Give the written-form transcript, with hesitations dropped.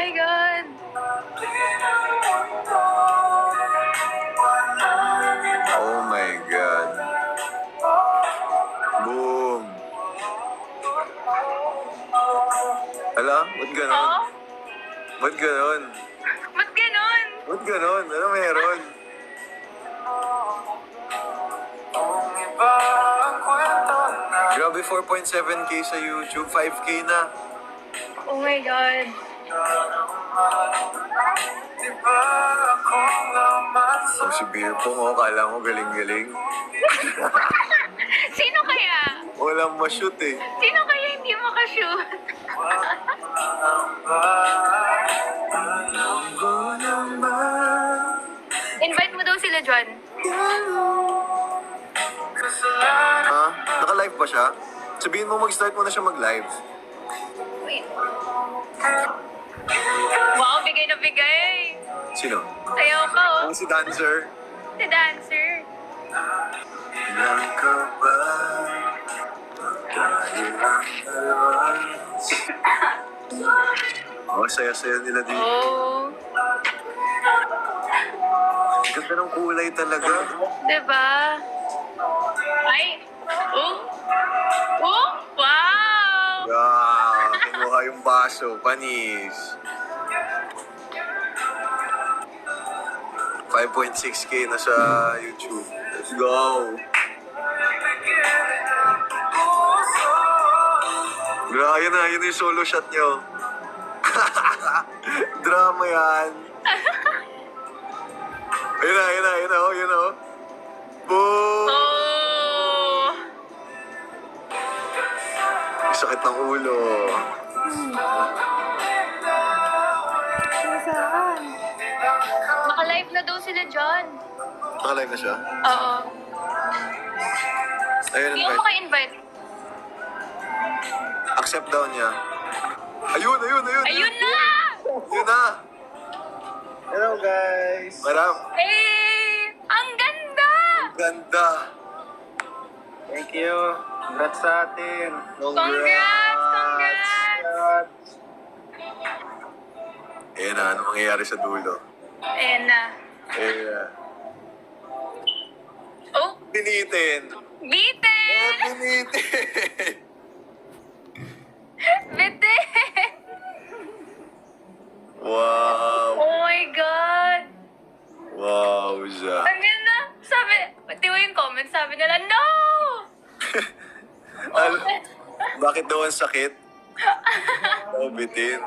my God. Oh my God. Boom. Hala, ba't ganon? Oh? Ba't ganon? Ba't ganon? Ba't ganon? Ano meron? Grabe, 4.7k sa YouTube, 5k na. Oh my God. Oh, si Beer Pong, oh, kala mo galing-galing. Sino kaya? Walang ma-shoot eh. Sino kaya hindi makashoot? Invite mo daw sila, John. Ha? Naka-live ba siya? Sabihin mo mag-start mo na siya mag-live. Wait. Wow, bigay na bigay. Sino? Sayaw ka, oh. Si Dancer. Si Dancer. Ilang ka ba? Oh, saya-saya nila dito. Oh. Ganda ng kulay talaga. Diba? Ay. Oh. Oh. Wow. Wow, kinuha yung baso, panis. 5.6k na sa YouTube. Let's go! Grabe na, yun yung solo shot nyo. Drama yan. Ayun na, oh. Boom! Oh. Sakit ng ulo. Naka-live na daw sila, John. Naka-live na siya? Oo. Ayun, Hindi mo invite. maka-invite. Accept daw niya. Ayun! Ayun na! Yun na! Hello guys! Eh! Ang ganda! Ganda! Thank you! Congrats sa atin! Congrats! Ayan na, ano mangyayari sa dulo? Ayan na. Eh, Oh! pinitin! Bitin! Pinitin! Bitin! Wow! Oh my God! Wow, siya. Ang ganda! Sabi, di ba yung comment? Sabi nila, no! Bakit daw ang sakit? Oh, bitin.